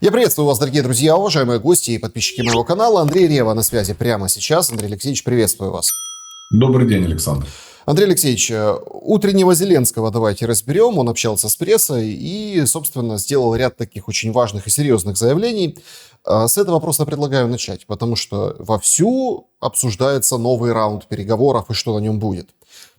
Я приветствую вас, дорогие друзья, уважаемые гости и подписчики моего канала. Андрей Рева на связи прямо сейчас. Андрей Алексеевич, приветствую вас. Добрый день, Александр. Андрей Алексеевич, утреннего Зеленского давайте разберем. Он общался с прессой и, собственно, сделал ряд таких очень важных и серьезных заявлений. С этого просто предлагаю начать, потому что вовсю обсуждается новый раунд переговоров и что на нем будет.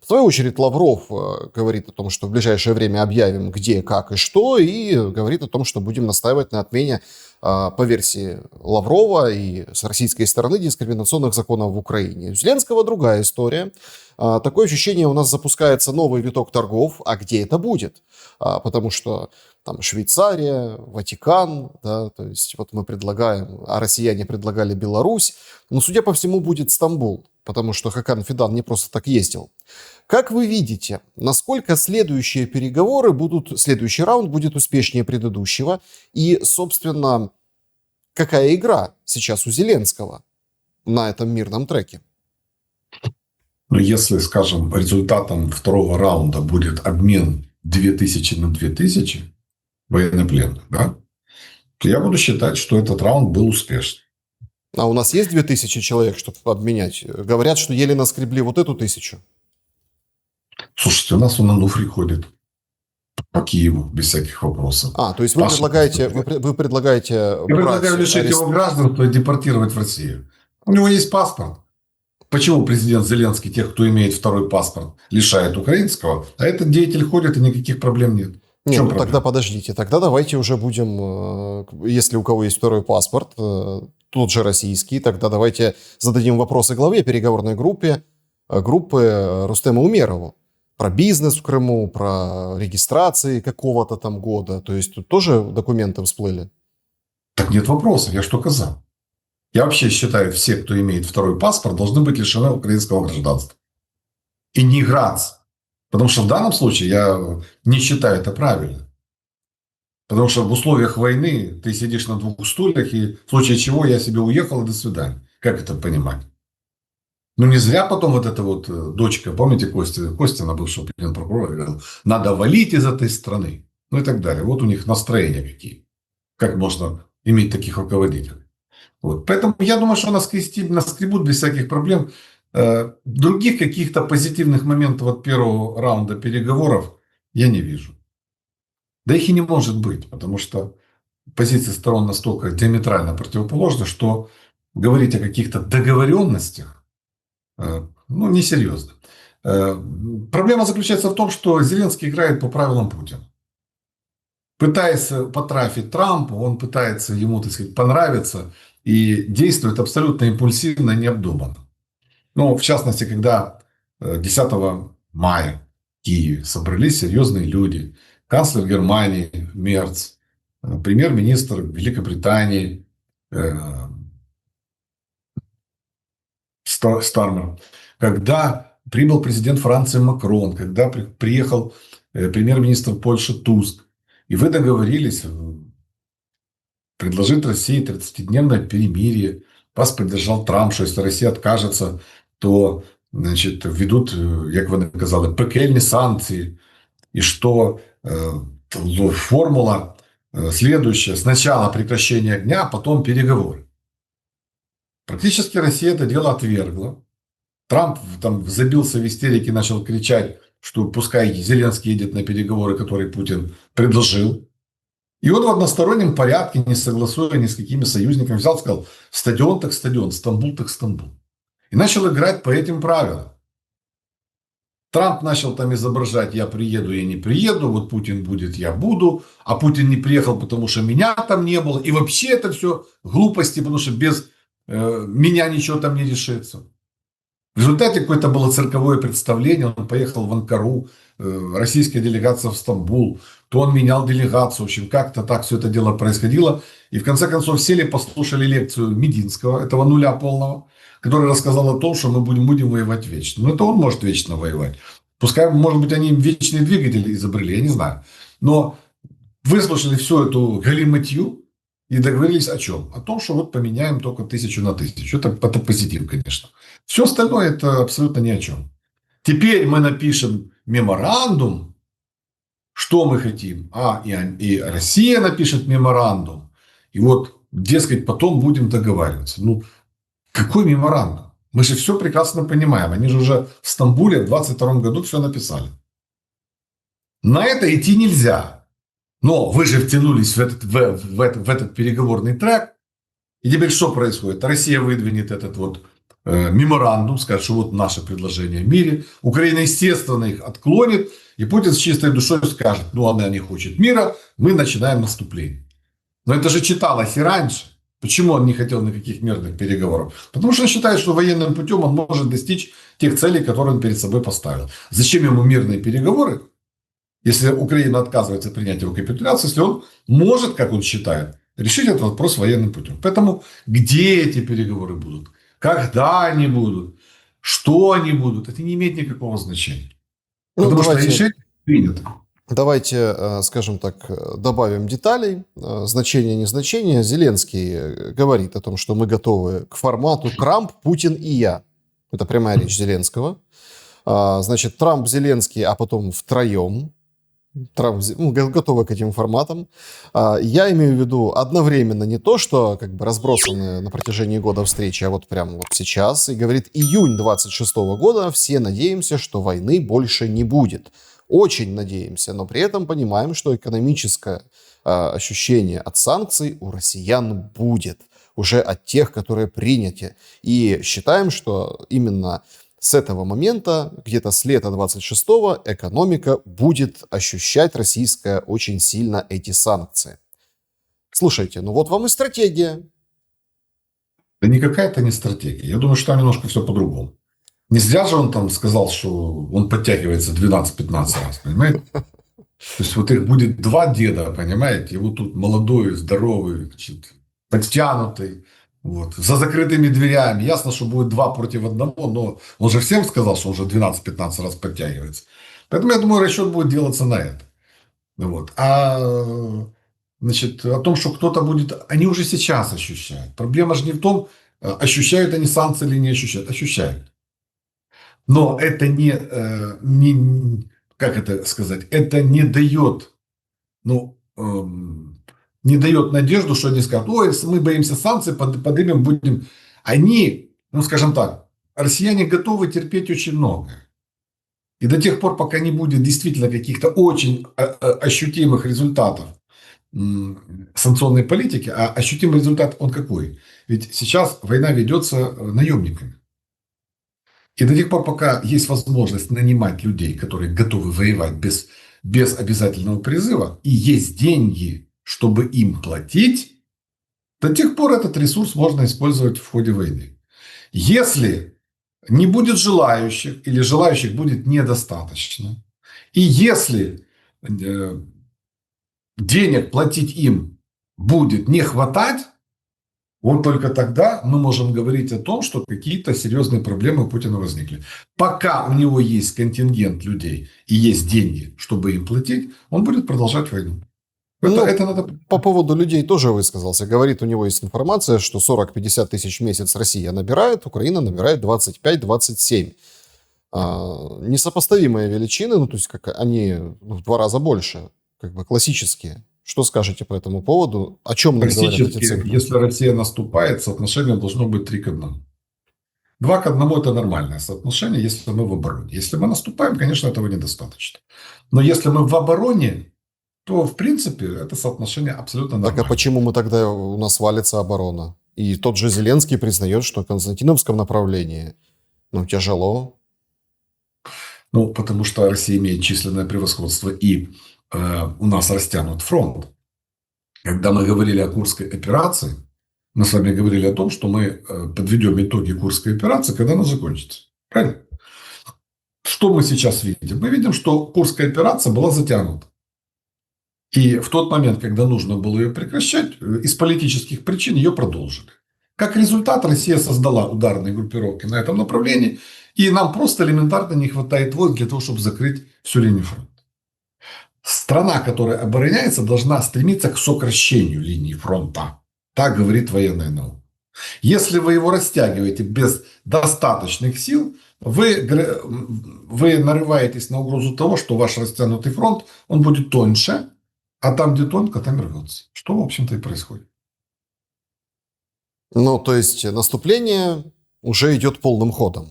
В свою очередь Лавров говорит о том, что в ближайшее время объявим где, как и что, и говорит о том, что будем настаивать на отмене, по версии Лаврова и с российской стороны, дискриминационных законов в Украине. У Зеленского другая история. Такое ощущение, у нас запускается новый виток торгов, а где это будет? Потому что там Швейцария, Ватикан, да, то есть вот мы предлагаем, а россияне предлагали Беларусь, но, судя по всему, будет Стамбул, потому что Хакан Фидан не просто так ездил. Как вы видите, насколько следующие переговоры будут, следующий раунд будет успешнее предыдущего? И, собственно, какая игра сейчас у Зеленского на этом мирном треке? Но если, скажем, результатом второго раунда будет обмен 2000 на 2000 военнопленных, да, то я буду считать, что этот раунд был успешным. А у нас есть 2000 человек, чтобы обменять? Говорят, что еле наскребли вот эту 1000. Слушайте, у нас он Ануфрий ходит по Киеву без всяких вопросов. То есть вы предлагаете Я предлагаю лишить его гражданства и депортировать в Россию. У него есть паспорт. Почему президент Зеленский тех, кто имеет второй паспорт, лишает украинского, а этот деятель ходит и никаких проблем нет? Нет, ну тогда подождите. Тогда давайте уже будем, если у кого есть второй паспорт, тот же российский, тогда давайте зададим вопросы главе переговорной группы Рустему Умерову. Про бизнес в Крыму, про регистрации какого-то там года. То есть тут тоже документы всплыли? Так нет вопросов, я что сказал. Я вообще считаю, все, кто имеет второй паспорт, должны быть лишены украинского гражданства. И не играться. Потому что в данном случае я не считаю это правильно. Потому что в условиях войны ты сидишь на двух стульях, и в случае чего я себе уехал, и до свидания. Как это понимать? Ну, не зря потом вот эта вот дочка, помните, Костина, бывшего прокурора, говорил, надо валить из этой страны. Ну и так далее. Вот у них настроения какие. Как можно иметь таких руководителей? Вот. Поэтому я думаю, что наскребут без всяких проблем. Других каких-то позитивных моментов от первого раунда переговоров я не вижу. Да их и не может быть, потому что позиции сторон настолько диаметрально противоположны, что говорить о каких-то договоренностях несерьезно. Проблема заключается в том, что Зеленский играет по правилам Путина. Пытаясь потрафить Трампу, он пытается ему, так сказать, понравиться и действует абсолютно импульсивно и необдуманно. Ну, в частности, когда 10 мая в Киеве собрались серьезные люди. Канцлер Германии Мерц, премьер-министр Великобритании Стармер, когда прибыл президент Франции Макрон, когда приехал премьер-министр Польши Туск, и вы договорились предложить России 30-дневное перемирие. Вас поддержал Трамп, что если Россия откажется, то, значит, введут, як ви казали, пекельні санкции. И что формула следующая. Сначала прекращение огня, а потом переговоры. Практически Россия это дело отвергла. Трамп там забился в истерике, начал кричать, что пускай Зеленский едет на переговоры, которые Путин предложил. И он в одностороннем порядке, не согласуя ни с какими союзниками, взял и сказал, стадион так стадион, Стамбул так Стамбул. И начал играть по этим правилам. Трамп начал там изображать, я приеду, я не приеду, вот Путин будет, я буду, а Путин не приехал, потому что меня там не было. И вообще это все глупости, потому что без меня ничего там не решится. В результате какое-то было цирковое представление. Он поехал в Анкару, российская делегация в Стамбул. То он менял делегацию. В общем, как-то так все это дело происходило. И в конце концов сели, послушали лекцию Мединского, этого нуля полного, который рассказал о том, что мы будем воевать вечно. Но это он может вечно воевать. Пускай, может быть, они вечный двигатель изобрели, я не знаю. Но выслушали всю эту галиматью и договорились о чем? О том, что вот поменяем только 1000 на 1000. Это позитив, конечно. Все остальное это абсолютно ни о чем. Теперь мы напишем меморандум, что мы хотим. И Россия напишет меморандум. И вот, дескать, потом будем договариваться. Ну, какой меморандум? Мы же все прекрасно понимаем. Они же уже в Стамбуле в 22 году все написали. На это идти нельзя. Но вы же втянулись в этот переговорный трек. И теперь что происходит? Россия выдвинет этот вот меморандум, скажет, что вот наше предложение в мире. Украина, естественно, их отклонит. И Путин с чистой душой скажет, ну, она не хочет мира, мы начинаем наступление. Но это же читалось и раньше. Почему он не хотел никаких мирных переговоров? Потому что он считает, что военным путем он может достичь тех целей, которые он перед собой поставил. Зачем ему мирные переговоры, если Украина отказывается принять его капитуляцию, если он может, как он считает, решить этот вопрос военным путем. Поэтому где эти переговоры будут, когда они будут, что они будут, это не имеет никакого значения. Ну, Потому что решение принято. давайте, скажем так, добавим деталей. Значение, не значение. Зеленский говорит о том, что мы готовы к формату Трамп, Путин и я. Это прямая речь Зеленского. Значит, Трамп, Зеленский, а потом втроем. Трамп, готовы к этим форматам. Я имею в виду одновременно не то, что как бы разбросаны на протяжении года встречи, а вот прямо вот сейчас. И говорит, июнь 26 года, все надеемся, что войны больше не будет. Очень надеемся, но при этом понимаем, что экономическое ощущение от санкций у россиян будет. Уже от тех, которые приняты. И считаем, что именно с этого момента, где-то с лета 26-го, экономика будет ощущать российская очень сильно эти санкции. Слушайте, ну вот вам и стратегия. Да никакая это не стратегия. Я думаю, что там немножко все по-другому. Не зря же он там сказал, что он подтягивается 12-15 раз, понимаете? То есть, вот их будет два деда, понимаете? И вот тут молодой, здоровый, значит, подтянутый, вот, за закрытыми дверями. Ясно, что будет два против одного, но он же всем сказал, что он уже 12-15 раз подтягивается. Поэтому, я думаю, расчет будет делаться на это. Вот. Значит, о том, что кто-то будет... Они уже сейчас ощущают. Проблема же не в том, ощущают они санкции или не ощущают. Ощущают. Но это как это сказать, это не дает, ну, не дает надежду, что они скажут, ой, мы боимся санкций, поднимем, будем. Они, ну, скажем так, россияне готовы терпеть очень многое. И до тех пор, пока не будет действительно каких-то очень ощутимых результатов санкционной политики, а ощутимый результат он какой? Ведь сейчас война ведется наемниками. И до тех пор, пока есть возможность нанимать людей, которые готовы воевать без обязательного призыва, и есть деньги, чтобы им платить, до тех пор этот ресурс можно использовать в ходе войны. Если не будет желающих, или желающих будет недостаточно, и если денег платить им будет не хватать, вот только тогда мы можем говорить о том, что какие-то серьезные проблемы у Путина возникли. Пока у него есть контингент людей и есть деньги, чтобы им платить, он будет продолжать войну. Это надо... По поводу людей тоже высказался. Говорит, у него есть информация, что 40-50 тысяч в месяц Россия набирает, Украина набирает 25-27. Несопоставимые величины, ну то есть как они в 2 раза больше, как бы классические. Что скажете по этому поводу? О чем нам говорят эти цифры? Если Россия наступает, соотношение должно быть 3:1. 2:1 это нормальное соотношение, если мы в обороне. Если мы наступаем, конечно, этого недостаточно. Но если мы в обороне, то, в принципе, это соотношение абсолютно нормальное. Так а почему мы тогда, у нас валится оборона? И тот же Зеленский признает, что в Константиновском направлении, ну, тяжело. Ну, потому что Россия имеет численное превосходство, и у нас растянут фронт. Когда мы говорили о Курской операции, мы с вами говорили о том, что мы подведем итоги Курской операции, когда она закончится. Правильно? Что мы сейчас видим? Мы видим, что Курская операция была затянута. И в тот момент, когда нужно было ее прекращать, из политических причин ее продолжили. Как результат, Россия создала ударные группировки на этом направлении, и нам просто элементарно не хватает войск для того, чтобы закрыть всю линию фронта. Страна, которая обороняется, должна стремиться к сокращению линии фронта. Так говорит военная наука. Если вы его растягиваете без достаточных сил, вы нарываетесь на угрозу того, что ваш растянутый фронт, он будет тоньше, а там, где тонко, там и рвется. Что, в общем-то, и происходит. Ну, то есть наступление уже идет полным ходом.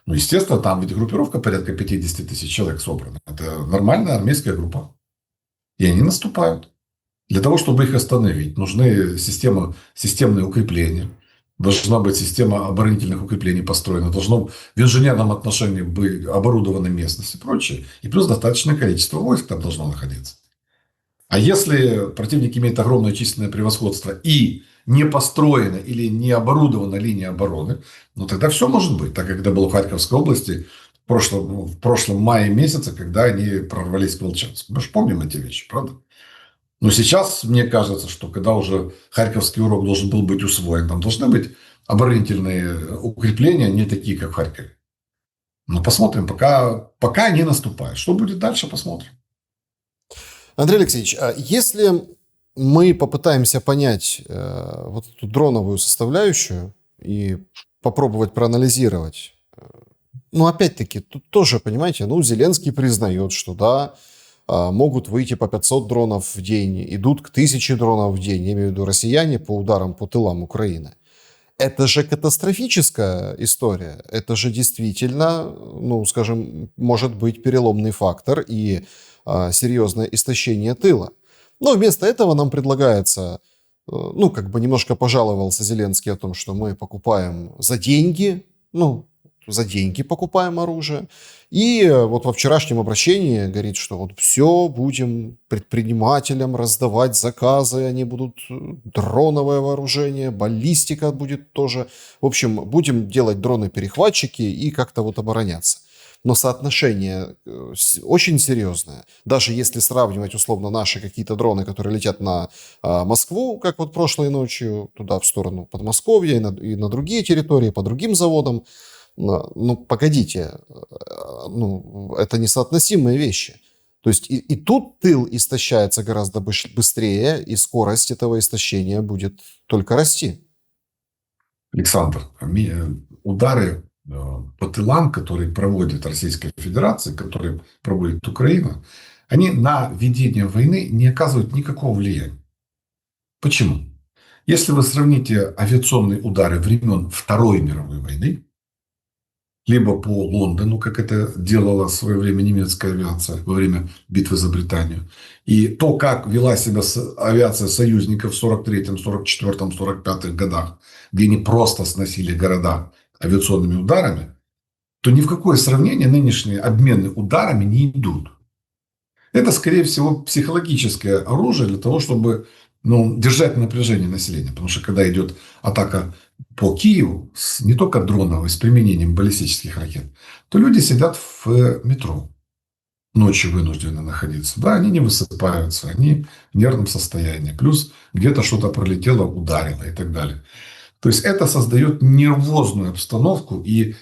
Ну, естественно, там ведь группировка порядка 50 тысяч человек собрана. Это нормальная армейская группа. И они наступают. Для того, чтобы их остановить, нужны системные укрепления. Должна быть система оборонительных укреплений построена. Должно в инженерном отношении быть оборудована местность и прочее. И плюс достаточное количество войск там должно находиться. А если противник имеет огромное численное превосходство и не построена или не оборудована линия обороны, ну тогда все может быть. Так как это было в Харьковской области в прошлом мае месяце, когда они прорвались к Волчанску. Мы же помним эти вещи, правда? Но сейчас мне кажется, что когда уже Харьковский урок должен был быть усвоен, там должны быть оборонительные укрепления, не такие, как в Харькове. Но посмотрим, пока не наступает. Что будет дальше, посмотрим. Андрей Алексеевич, а если мы попытаемся понять вот эту дроновую составляющую и попробовать проанализировать, ну, опять-таки, тут тоже, понимаете, ну, Зеленский признает, что да, могут выйти по 500 дронов в день, идут к 1000 дронов в день, я имею в виду россияне, по ударам по тылам Украины. Это же катастрофическая история. Это же действительно, ну, скажем, может быть переломный фактор и серьезное истощение тыла. Но вместо этого нам предлагается, ну, как бы немножко пожаловался Зеленский о том, что мы покупаем за деньги, ну, за деньги покупаем оружие. И вот во вчерашнем обращении говорит, что вот все, будем предпринимателям раздавать заказы, они будут дроновое вооружение, баллистика будет тоже. В общем, будем делать дроны-перехватчики и как-то вот обороняться. Но соотношение очень серьезное. Даже если сравнивать условно наши какие-то дроны, которые летят на Москву, как вот прошлой ночью, туда в сторону Подмосковья и на другие территории, по другим заводам, ну, погодите, ну, это несоотносимые вещи. То есть и тут тыл истощается гораздо быстрее, и скорость этого истощения будет только расти. Александр, удары по тылам, которые проводит Российская Федерация, которые проводит Украина, они на ведение войны не оказывают никакого влияния. Почему? Если вы сравните авиационные удары времен Второй мировой войны, либо по Лондону, как это делала в свое время немецкая авиация во время битвы за Британию, и то, как вела себя авиация союзников в 43-м, 44-м, 45-х годах, где они просто сносили города авиационными ударами, то ни в какое сравнение нынешние обмены ударами не идут. Это, скорее всего, психологическое оружие для того, чтобы держать напряжение населения. Потому что когда идет атака по Киеву, не только дроновой, с применением баллистических ракет, то люди сидят в метро. Ночью вынуждены находиться. Да, они не высыпаются, они в нервном состоянии. Плюс где-то что-то пролетело, ударило и так далее. То есть это создает нервозную обстановку и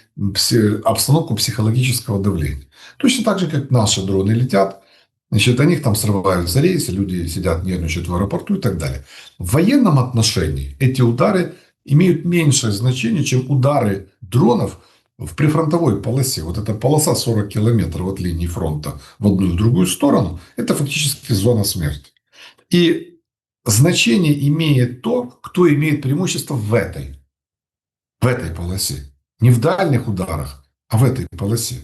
обстановку психологического давления. Точно так же, как наши дроны летят, значит, о них там срываются рейсы, люди сидят, нервничают в аэропорту и так далее. В военном отношении эти удары имеют меньшее значение, чем удары дронов в прифронтовой полосе. Вот эта полоса 40 километров от линии фронта в одну и в другую сторону, это фактически зона смерти. И значение имеет то, кто имеет преимущество в этой полосе. Не в дальних ударах, а в этой полосе.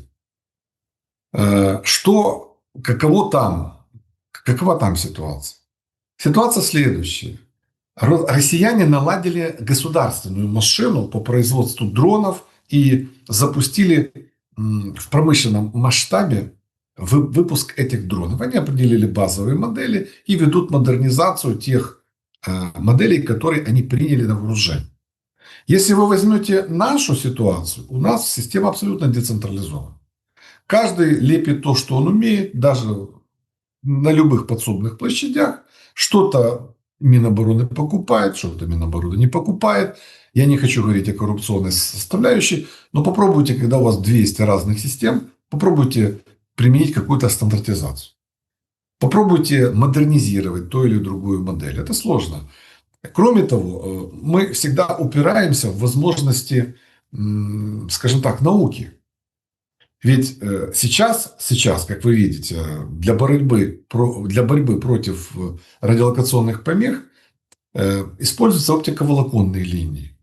Какова там ситуация? Ситуация следующая. Россияне наладили государственную машину по производству дронов и запустили в промышленном масштабе выпуск этих дронов. Они определили базовые модели и ведут модернизацию тех моделей, которые они приняли на вооружение. Если вы возьмете нашу ситуацию, у нас система абсолютно децентрализована. Каждый лепит то, что он умеет, даже на любых подсобных площадях. Что-то Минобороны покупает, что-то Минобороны не покупает. Я не хочу говорить о коррупционной составляющей, но попробуйте, когда у вас 200 разных систем, попробуйте применить какую-то стандартизацию. Попробуйте модернизировать ту или другую модель. Это сложно. Кроме того, мы всегда упираемся в возможности, скажем так, науки. Ведь сейчас, как вы видите, для борьбы против радиолокационных помех Используются оптиковолоконные линии.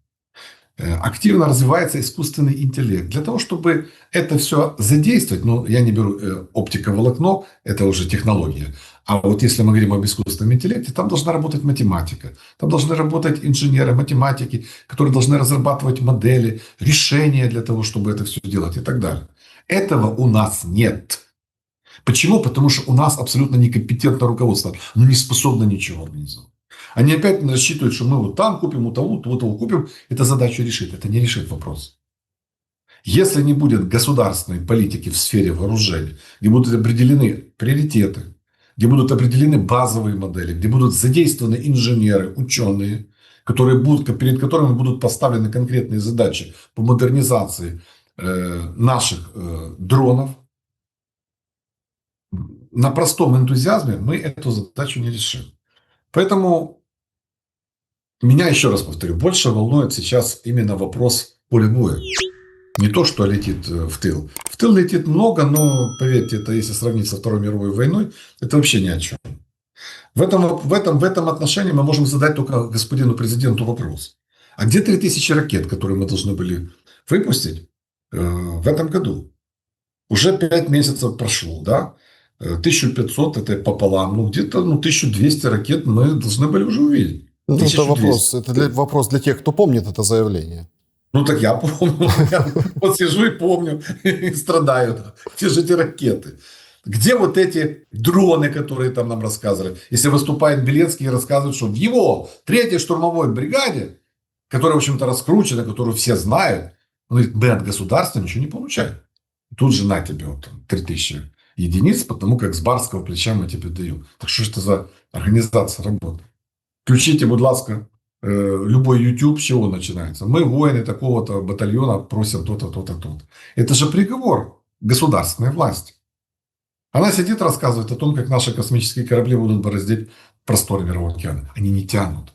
Активно развивается искусственный интеллект. Для того, чтобы это все задействовать, ну, я не беру оптиковолокно, это уже технология. А вот если мы говорим об искусственном интеллекте, там должна работать математика. Там должны работать инженеры, математики, которые должны разрабатывать модели, решения для того, чтобы это все делать и так далее. Этого у нас нет. Почему? Потому что у нас абсолютно некомпетентное руководство. Оно не способно ничего организовать. Они опять рассчитывают, что мы вот там купим, у того купим. Эта задача решит. Это не решит вопрос. Если не будет государственной политики в сфере вооружений, где будут определены приоритеты, где будут определены базовые модели, где будут задействованы инженеры, ученые, перед которыми будут поставлены конкретные задачи по модернизации наших дронов, на простом энтузиазме мы эту задачу не решим. Поэтому меня, еще раз повторю, больше волнует сейчас именно вопрос поля боя. Не то, что летит в тыл. В тыл летит много, но, поверьте, это если сравнить со Второй мировой войной, это вообще ни о чем. В этом отношении мы можем задать только господину президенту вопрос. А где 3000 ракет, которые мы должны были выпустить в этом году? Уже 5 месяцев прошло, да? 1500 это пополам. Ну, где-то 1200 ракет мы должны были уже увидеть. Ну, это 1200. вопрос, вопрос для тех, кто помнит это заявление. Ну, так я помню. Я вот сижу и помню. И страдаю. Где же эти ракеты? Где вот эти дроны, которые там нам рассказывали? Если выступает Белецкий и рассказывает, что в его 3-й штурмовой бригаде, которая, в общем-то, раскручена, которую все знают, он говорит, мы от государства ничего не получаем. Тут же на тебе вот, 3000 единиц, потому как с барского плеча мы тебе даем. Так что ж это за организация работы? Включите, будь ласка, любой YouTube, с чего начинается? Мы, воины такого-то батальона, просим то-то, то-то, то-то. Это же приговор государственной власти. Она сидит, рассказывает о том, как наши космические корабли будут бороздить просторы Мирового океана. Они не тянут.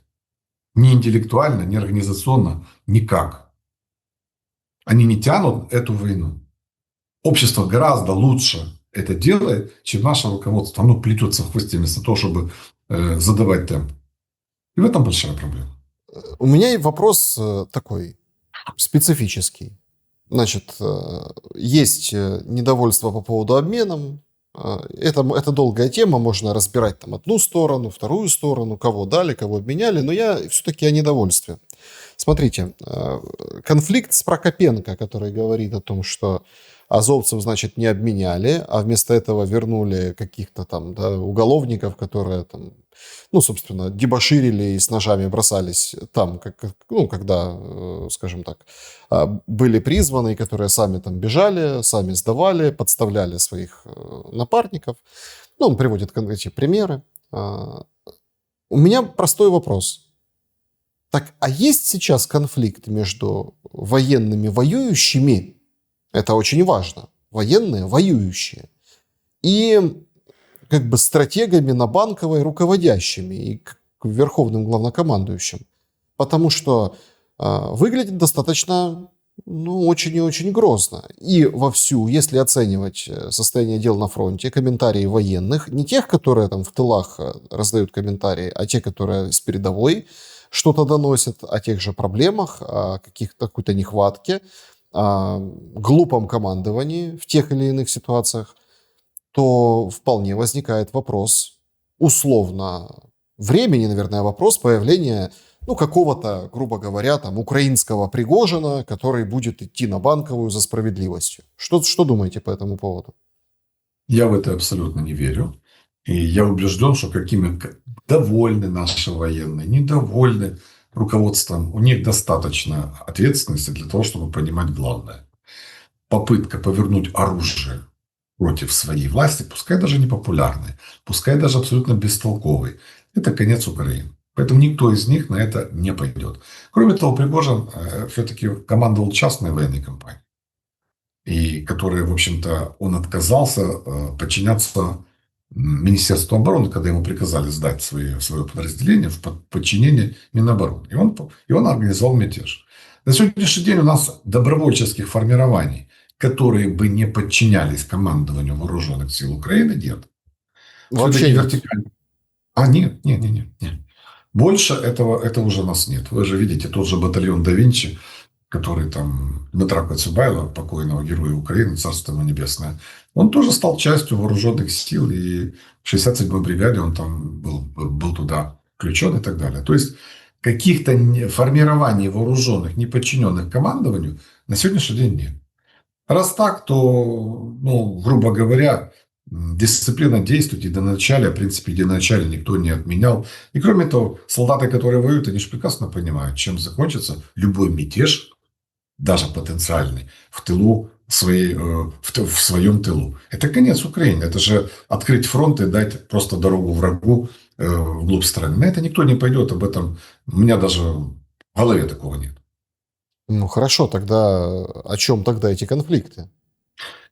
Ни интеллектуально, ни организационно, никак. Они не тянут эту войну. Общество гораздо лучше это делает, чем наше руководство. Оно плетется в хвосте вместо того, чтобы задавать темп. И в этом большая проблема. У меня вопрос такой специфический. Значит, есть недовольство по поводу обмена. Это долгая тема, можно разбирать там одну сторону, вторую сторону, кого дали, кого обменяли, но я все-таки о недовольстве. Смотрите, конфликт с Прокопенко, который говорит о том, что азовцев, значит, не обменяли, а вместо этого вернули каких-то там, да, уголовников, которые там, ну, собственно, дебоширили и с ножами бросались там, когда, скажем так, были призваны, которые сами там бежали, сами сдавали, подставляли своих напарников. Ну, он приводит эти примеры. У меня простой вопрос. Так, а есть сейчас конфликт между военными воюющими, это очень важно, военные воюющие, и как бы стратегами на Банковой руководящими и верховным главнокомандующим? Потому что выглядит достаточно, очень и очень грозно. И вовсю, если оценивать состояние дел на фронте, комментарии военных, не тех, которые там в тылах раздают комментарии, а те, которые с передовой что-то доносят о тех же проблемах, о какой-то нехватке, о глупом командовании в тех или иных ситуациях, то вполне возникает вопрос, условно, времени, наверное, вопрос появления, какого-то, грубо говоря, там, украинского Пригожина, который будет идти на Банковую за справедливостью. Что думаете по этому поводу? Я в это абсолютно не верю. И я убежден, что какими довольны наши военные, недовольны руководством, у них достаточно ответственности для того, чтобы понимать главное. Попытка повернуть оружие против своей власти, пускай даже не популярной, пускай даже абсолютно бестолковой, это конец Украины. Поэтому никто из них на это не пойдет. Кроме того, Пригожин все-таки командовал частной военной компанией, и которой, в общем-то, он отказался подчиняться Министерству обороны, когда ему приказали сдать свое подразделение в подчинение Минобороны. И он организовал мятеж. На сегодняшний день у нас добровольческих формирований, которые бы не подчинялись командованию вооруженных сил Украины, нет. Вообще нет. Нет. Нет. Больше этого уже нас нет. Вы же видите, тот же батальон да Винчи, который там Дмитра Коцюбаева, покойного героя Украины, царство ему небесное, он тоже стал частью вооруженных сил, и в 67-й бригаде он там был туда включен и так далее. То есть каких-то формирований вооруженных, не подчиненных командованию на сегодняшний день нет. Раз так, то, ну, грубо говоря, дисциплина действует, единоначалие, в принципе, единоначалие никто не отменял. И кроме того, солдаты, которые воюют, они же прекрасно понимают, чем закончится любой мятеж, даже потенциальный, в тылу в своем тылу. Это конец Украины. Это же открыть фронт и дать просто дорогу врагу вглубь страны. На это никто не пойдет. Об этом у меня даже в голове такого нет. Ну хорошо, тогда о чем тогда эти конфликты?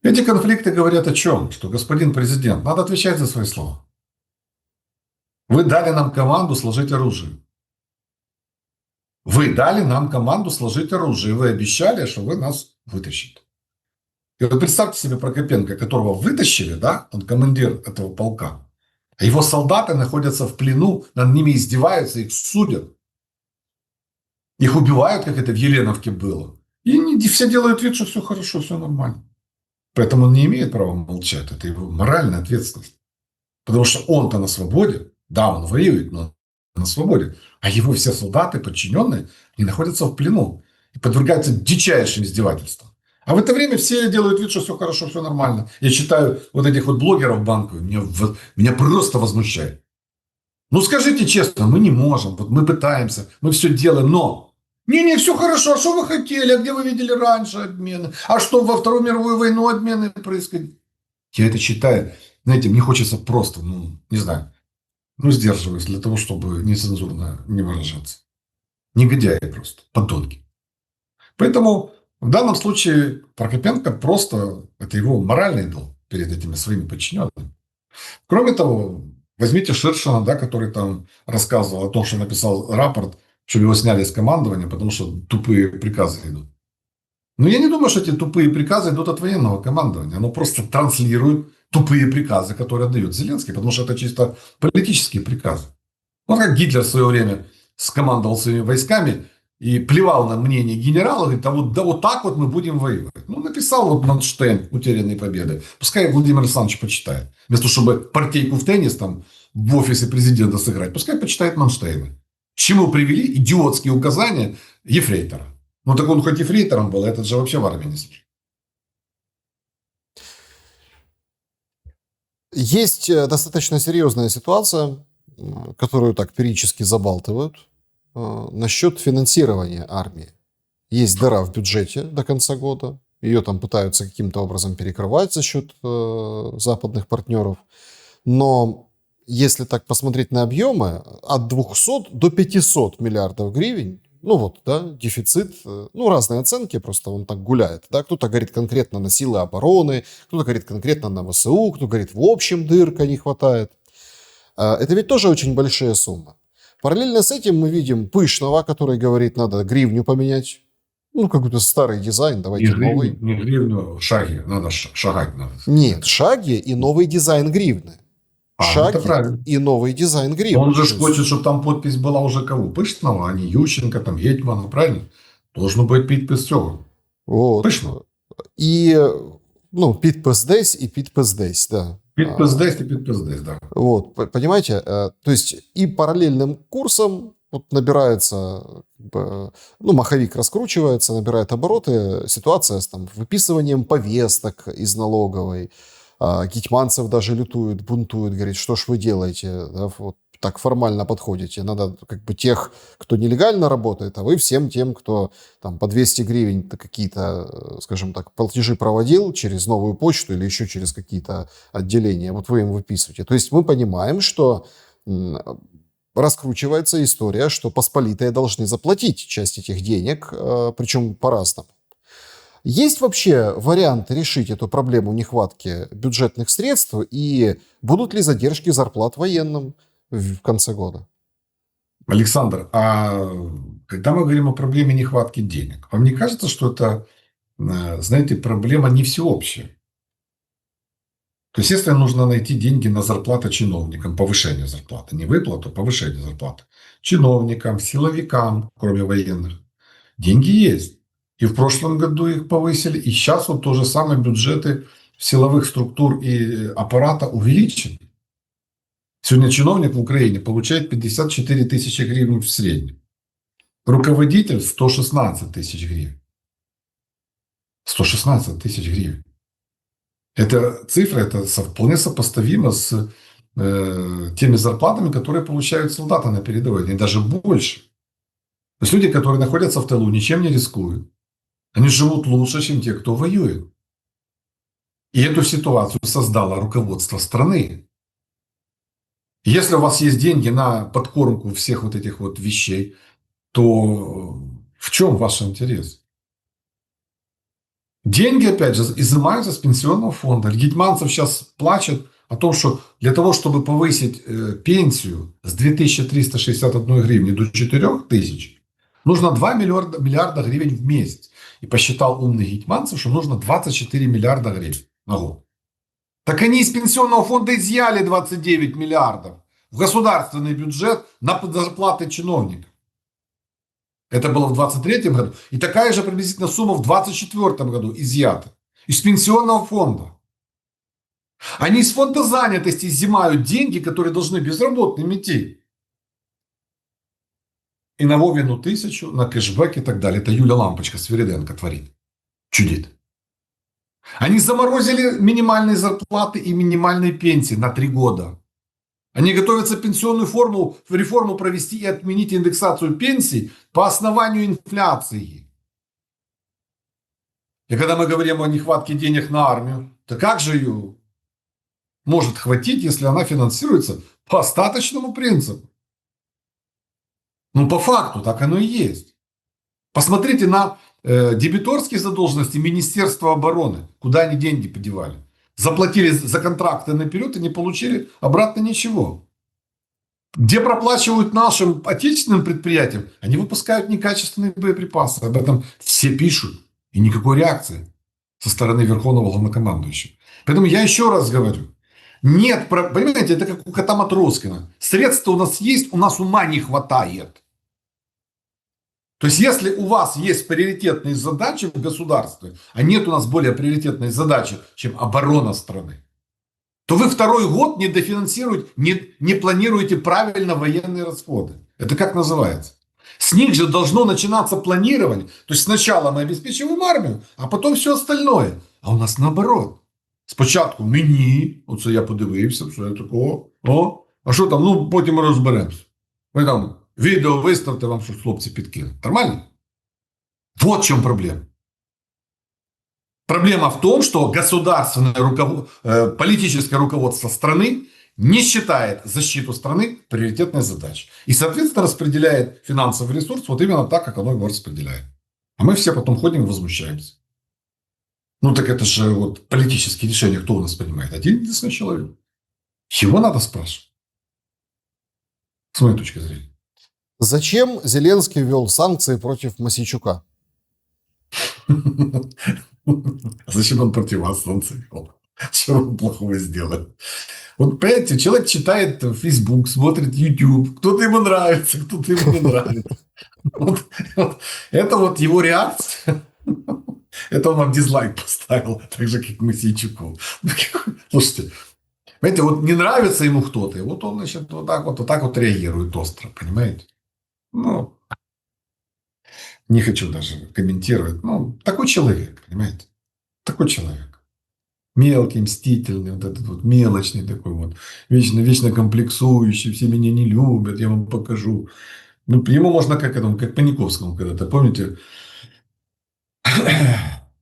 Эти конфликты говорят о чем? Что, господин президент, надо отвечать за свои слова. Вы дали нам команду сложить оружие. Вы дали нам команду сложить оружие. И вы обещали, что вы нас вытащите. И вот представьте себе Прокопенко, которого вытащили, да, он командир этого полка. А его солдаты находятся в плену, над ними издеваются, их судят. Их убивают, как это в Еленовке было. И они все делают вид, что все хорошо, все нормально. Поэтому он не имеет права молчать. Это его моральная ответственность. Потому что он-то на свободе. Да, он воюет, но на свободе. А его все солдаты, подчиненные, не находятся в плену. И подвергаются дичайшим издевательствам. А в это время все делают вид, что все хорошо, все нормально. Я читаю вот этих вот блогеров банковых. Меня просто возмущает. Ну, скажите честно, мы не можем. Вот мы пытаемся, мы все делаем, но... Не, все хорошо. А что вы хотели? А где вы видели раньше обмены? А что, во Вторую мировую войну обмены происходили? Я это читаю. Знаете, мне хочется просто, ну, не знаю, ну, сдерживаюсь для того, чтобы нецензурно не выражаться. Негодяи просто, подонки. Поэтому в данном случае Прокопенко просто, это его моральный долг перед этими своими подчиненными. Кроме того, возьмите Ширшина, да, который там рассказывал о том, что написал рапорт, чтобы его сняли с командования, потому что тупые приказы идут. Но я не думаю, что эти тупые приказы идут от военного командования. Оно просто транслирует тупые приказы, которые отдает Зеленский, потому что это чисто политические приказы. Вот как Гитлер в свое время скомандовал своими войсками и плевал на мнение генерала, говорит, а вот, да вот так вот мы будем воевать. Ну, написал вот Манштейн «Утерянные победы». Пускай Владимир Александрович почитает. Вместо чтобы партийку в теннис там в офисе президента сыграть, пускай почитает Манштейна. К чему привели идиотские указания ефрейтора. Ну, так он хоть ефрейтором был, а этот же вообще в армии не служил. Есть достаточно серьезная ситуация, которую так периодически забалтывают, насчет финансирования армии. Есть дыра в бюджете до конца года. Ее там пытаются каким-то образом перекрывать за счет западных партнеров. Но если так посмотреть на объемы, от 200 до 500 миллиардов гривен, ну вот, да, дефицит, ну разные оценки, просто он так гуляет. Да? Кто-то говорит конкретно на силы обороны, кто-то говорит конкретно на ВСУ, кто говорит в общем дырка не хватает. Это ведь тоже очень большие суммы. Параллельно с этим мы видим Пышного, который говорит, надо гривню поменять. Ну, какой-то старый дизайн, давайте новый. Не гривню, шаги. Надо шагать. Надо. Нет, шаги и новый дизайн гривны. Ну это Шаги правильно. и новый дизайн гривны. Он же хочет, чтобы там подпись была уже кого? Пышного, а не Ющенко, там, Гетьмана, правильно? Должен быть подпись всего. Вот. Пышного. И, ну, підпис десь и підпис десь, да. Подпись здесь и подпись здесь, да. Вот, понимаете? То есть и параллельным курсом вот набирается, ну, маховик раскручивается, набирает обороты, ситуация с там, выписыванием повесток из налоговой. Гетьманцев даже лютует, бунтует, говорит, что ж вы делаете, да, вот так формально подходите. Надо как бы тех, кто нелегально работает, а вы всем тем, кто там по 200 гривен какие-то, скажем так, платежи проводил через новую почту или еще через какие-то отделения, вот вы им выписываете. То есть мы понимаем, что раскручивается история, что посполитые должны заплатить часть этих денег, причем по-разному. Есть вообще вариант решить эту проблему нехватки бюджетных средств и будут ли задержки зарплат военным в конце года? Александр, а когда мы говорим о проблеме нехватки денег, вам не кажется, что это, знаете, проблема не всеобщая? То есть, если нужно найти деньги на зарплаты чиновникам, повышение зарплаты, не выплату, а повышение зарплаты, чиновникам, силовикам, кроме военных, деньги есть. И в прошлом году их повысили, и сейчас вот то же самое бюджеты силовых структур и аппарата увеличены. Сегодня чиновник в Украине получает 54 тысячи гривен в среднем. Руководитель 116 тысяч гривен. 116 тысяч гривен. Эта цифра это вполне сопоставима с теми зарплатами, которые получают солдаты на передовой, и даже больше. То есть люди, которые находятся в тылу, ничем не рискуют. Они живут лучше, чем те, кто воюет. И эту ситуацию создало руководство страны. Если у вас есть деньги на подкормку всех вот этих вот вещей, то в чем ваш интерес? Деньги, опять же, изымаются с пенсионного фонда. Гетманцев сейчас плачет о том, что для того, чтобы повысить пенсию с 2361 гривны до 4000, нужно 2 миллиарда гривен в месяц. И посчитал умный Гетманцев, что нужно 24 миллиарда гривен на год. Так они из пенсионного фонда изъяли 29 миллиардов в государственный бюджет на зарплаты чиновников. Это было в 2023 году. И такая же приблизительно сумма в 2024 году изъята. Из пенсионного фонда. Они из фонда занятости изымают деньги, которые должны безработным идти. И на Вовину 1000, на кэшбэк и так далее. Это Юля Лампочка Свириденко творит. Чудит. Они заморозили минимальные зарплаты и минимальные пенсии на 3 года. Они готовятся пенсионную реформу провести и отменить индексацию пенсий по основанию инфляции. И когда мы говорим о нехватке денег на армию, то как же ее может хватить, если она финансируется по остаточному принципу? Ну, по факту так оно и есть. Посмотрите на дебиторские задолженности Министерства обороны. Куда они деньги подевали? Заплатили за контракты наперед и не получили обратно ничего. Где проплачивают нашим отечественным предприятиям, они выпускают некачественные боеприпасы. Об этом все пишут. И никакой реакции со стороны Верховного Главнокомандующего. Поэтому я еще раз говорю. Нет, понимаете, это как у кота Матроскина. Средства у нас есть, у нас ума не хватает. То есть, если у вас есть приоритетные задачи в государстве, а нет у нас более приоритетной задачи, чем оборона страны, то вы второй год не дофинансируете, не планируете правильно военные расходы. Это как называется? С них же должно начинаться планирование. То есть, сначала мы обеспечиваем армию, а потом все остальное. А у нас наоборот. Спочатку мені, оце я подивився, все я такого, а що там, ну потім розберемося. Ви там відео виставте, вам що хлопці підкинуть. Нормально? Вот в чем проблема. Проблема в том, что политическое руководство страны не считает защиту страны приоритетной задачей. И, соответственно, распределяет финансовый ресурс вот именно так, как оно его распределяет. А мы все потом ходим и возмущаемся. Ну так это же вот политические решения кто у нас принимает? Один единственный человек. Его надо спрашивать. С моей точки зрения. Зачем Зеленский ввел санкции против Мосейчука? Зачем он против вас санкции ввел? Что он плохого сделал? Вот, понимаете, человек читает Facebook, смотрит YouTube, кто-то ему нравится, кто-то ему не нравится. Это вот его реакция. Это он вам дизлайк поставил, так же, как Мосейчуку. Слушайте, понимаете, вот не нравится ему кто-то, и вот он, значит, вот так вот реагирует остро, понимаете? Ну, не хочу даже комментировать. Ну, такой человек, понимаете? Такой человек. Мелкий, мстительный, вот этот вот мелочный такой вот, вечно комплексующий, все меня не любят, я вам покажу. Ну, ему можно как Паниковскому когда-то, помните,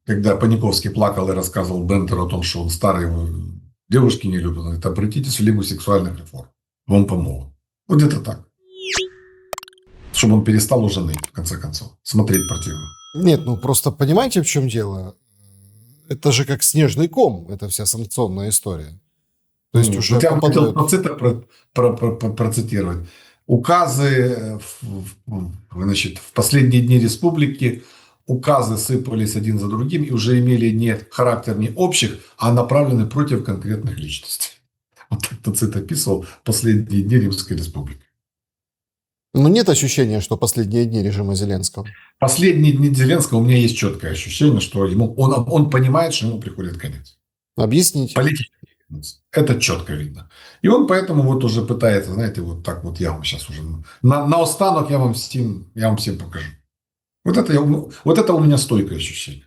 когда Паниковский плакал и рассказывал Бендеру о том, что он старые девушки не любит, он говорит, обратитесь в Лигу сексуальных реформ, вам помогут. Вот где-то так. Чтобы он перестал уже ныть, в конце концов. Смотреть противно. Нет, ну просто понимаете, в чем дело? Это же как снежный ком, эта вся санкционная история. То есть уже я хотел процитировать. Указы, значит, в последние дни республики указы сыпались один за другим и уже имели не характер не общих, а направлены против конкретных личностей. Вот так Тацит описывал последние дни Римской Республики. Но нет ощущения, что последние дни режима Зеленского. Последние дни Зеленского у меня есть четкое ощущение, что он понимает, что ему приходит конец. Объясните. Политический конец. Это четко видно. И он поэтому вот уже пытается, знаете, вот так вот я вам сейчас уже наостанок я вам всем покажу. Вот это у меня стойкое ощущение.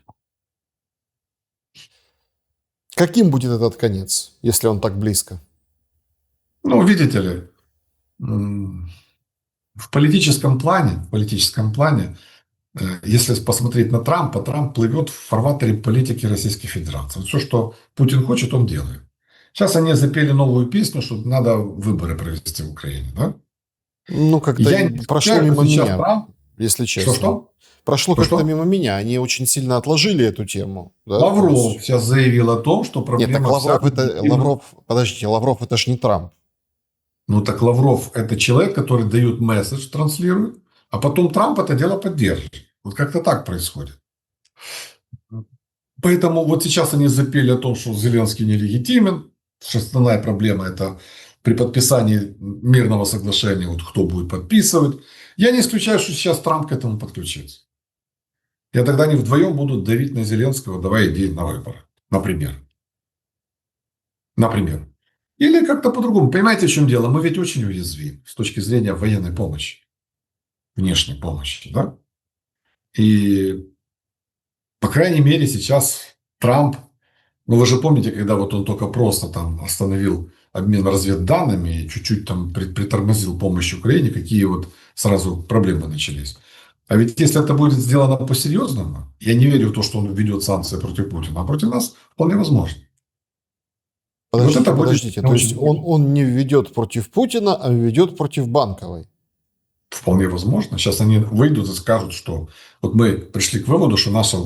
Каким будет этот конец, если он так близко? Ну, видите ли, в политическом плане, если посмотреть на Трампа, Трамп плывет в фарватере политики Российской Федерации. Вот все, что Путин хочет, он делает. Сейчас они запели новую песню, что надо выборы провести в Украине. Да? Ну, как-то Я не прошло исключаю, мимо что сейчас меня, Трамп... если честно. Что-что? Прошло как-то Что-что? мимо меня. Они очень сильно отложили эту тему. Да? То Лавров есть... сейчас заявил о том, что Нет, так проблема вся... Подождите, Лавров это ж не Трамп. Ну, так Лавров – это человек, который дает месседж, транслирует, а потом Трамп это дело поддерживает. Вот как-то так происходит. Поэтому вот сейчас они запели о том, что Зеленский нелегитимен, что основная проблема – это при подписании мирного соглашения, вот кто будет подписывать. Я не исключаю, что сейчас Трамп к этому подключится. И тогда они вдвоем будут давить на Зеленского, давая идеи на выборы. Например. Или как-то по-другому. Понимаете, в чем дело? Мы ведь очень уязвимы с точки зрения военной помощи, внешней помощи. Да? И, по крайней мере, сейчас Трамп, ну вы же помните, когда вот он только просто там остановил обмен разведданными и чуть-чуть там притормозил помощь Украине, какие вот сразу проблемы начались. А ведь если это будет сделано по-серьезному, я не верю в то, что он введет санкции против Путина, а против нас вполне возможно. Вот это будет Подождите. То есть он не введет против Путина, а введет против Банковой. Вполне возможно. Сейчас они выйдут и скажут, что вот мы пришли к выводу, что наша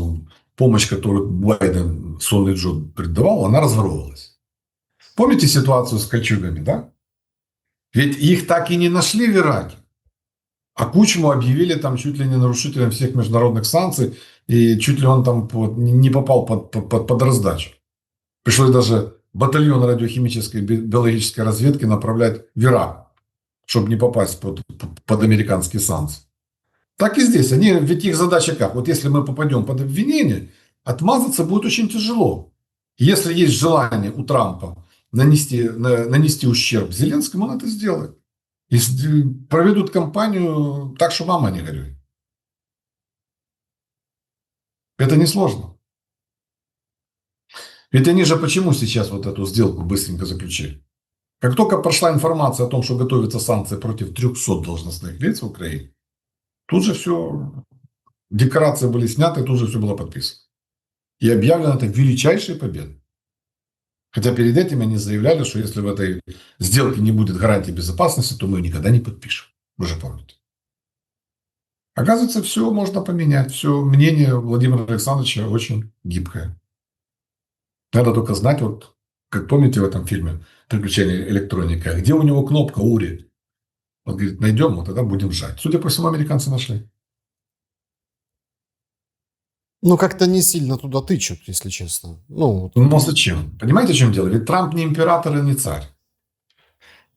помощь, которую Байден сонный Джо передавал, она разворовывалась. Помните ситуацию с кольчугами, да? Ведь их так и не нашли в Ираке. А Кучму объявили там чуть ли не нарушителем всех международных санкций, и чуть ли он там не попал под раздачу. Пришлось даже батальон радиохимической и биологической разведки направлять в Ирак, чтобы не попасть под американские санкции. Так и здесь. Ведь их задача как? Вот если мы попадем под обвинение, отмазаться будет очень тяжело. Если есть желание у Трампа нанести ущерб Зеленскому, он это сделает. И проведут кампанию так, что мама не горюй. Это несложно. Ведь они же почему сейчас вот эту сделку быстренько заключили? Как только прошла информация о том, что готовятся санкции против 300 должностных лиц в Украине, тут же все, декорации были сняты, тут же все было подписано. И объявлено это величайшей победой. Хотя перед этим они заявляли, что если в этой сделке не будет гарантии безопасности, то мы ее никогда не подпишем. Вы же помните. Оказывается, все можно поменять. Все мнение Владимира Александровича очень гибкое. Надо только знать, вот как помните в этом фильме «Приключения электроника», где у него кнопка «Ури». Он говорит, найдем, вот тогда будем жать. Судя по всему, американцы нашли. Ну, как-то не сильно туда тычут, если честно. Ну, зачем? Понимаете, в чем дело? Ведь Трамп не император и не царь.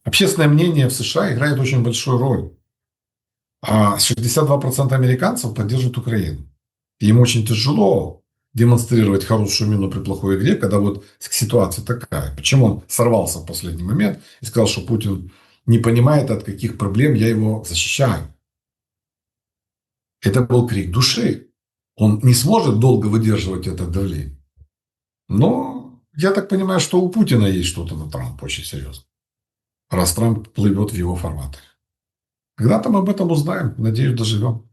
Общественное мнение в США играет очень большую роль. А 62% американцев поддерживают Украину. И им очень тяжело демонстрировать хорошую мину при плохой игре, когда вот ситуация такая. Почему он сорвался в последний момент и сказал, что Путин не понимает, от каких проблем я его защищаю. Это был крик души. Он не сможет долго выдерживать это давление. Но я так понимаю, что у Путина есть что-то на Трампа очень серьезно. Раз Трамп плывет в его формате. Когда-то мы об этом узнаем. Надеюсь, доживем.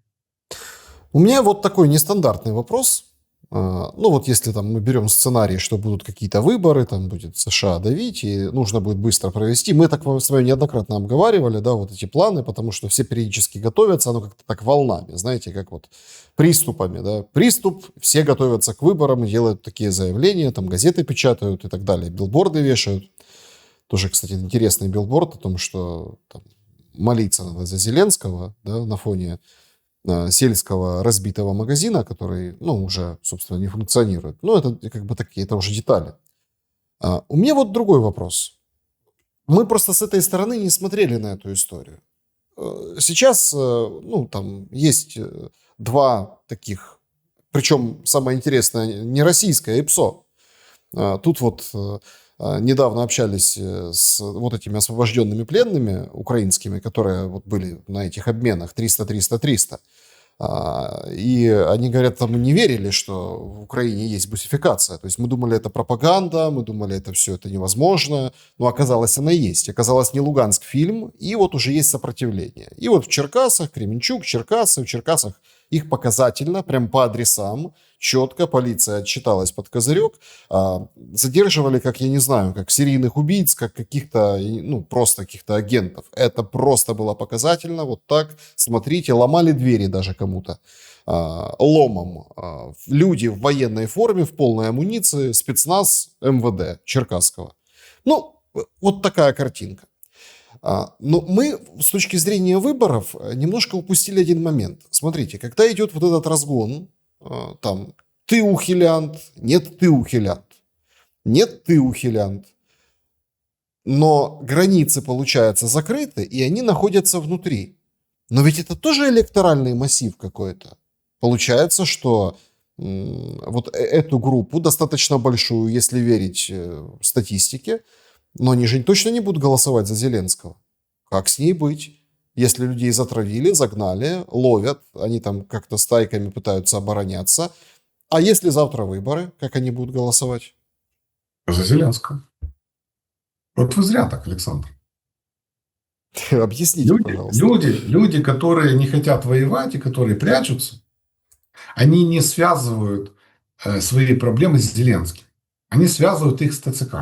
У меня вот такой нестандартный вопрос. Ну вот если там мы берем сценарий, что будут какие-то выборы, там будет США давить, и нужно будет быстро провести. Мы так с вами неоднократно обговаривали, да, вот эти планы, потому что все периодически готовятся, оно как-то так волнами, знаете, как вот приступами, да. Приступ, все готовятся к выборам, делают такие заявления, там газеты печатают и так далее, билборды вешают. Тоже, кстати, интересный билборд о том, что там, молиться надо за Зеленского, да, на фоне сельского разбитого магазина, который, ну, уже, собственно, не функционирует. Но это как бы такие, это уже детали. У меня вот другой вопрос. Мы просто с этой стороны не смотрели на эту историю. Сейчас, ну, там есть два таких, причем самое интересное, не российское, а ИПСО. Тут вот недавно общались с вот этими освобожденными пленными украинскими, которые вот были на этих обменах 300-300-300. И они говорят, там мы не верили, что в Украине есть бусификация. То есть мы думали, это пропаганда, мы думали, это все это невозможно. Но оказалось, она есть. Оказалось, не Луганск фильм, и вот уже есть сопротивление. И вот в Черкасах, Кременчуг, Черкасы, в Черкасах их показательно, прям по адресам, четко полиция отчиталась под козырек, задерживали, как я не знаю, как серийных убийц, как каких-то, ну, просто каких-то агентов. Это просто было показательно, вот так, смотрите, ломали двери даже кому-то ломом. Люди в военной форме, в полной амуниции, спецназ МВД Черкасского. Ну, вот такая картинка. Но мы с точки зрения выборов немножко упустили один момент. Смотрите, когда идет вот этот разгон, там, ты ухилянт, нет, ты ухилянт, нет, ты ухилянт, но границы, получается, закрыты, и они находятся внутри. Но ведь это тоже электоральный массив какой-то. Получается, что вот эту группу, достаточно большую, если верить статистике, но они же точно не будут голосовать за Зеленского. Как с ней быть? Если людей затравили, загнали, ловят, они там как-то стайками пытаются обороняться. А если завтра выборы, как они будут голосовать? За Зеленского. Вот вы зря так, Александр. Объясните, пожалуйста. Люди, которые не хотят воевать и которые прячутся, они не связывают свои проблемы с Зеленским. Они связывают их с ТЦК.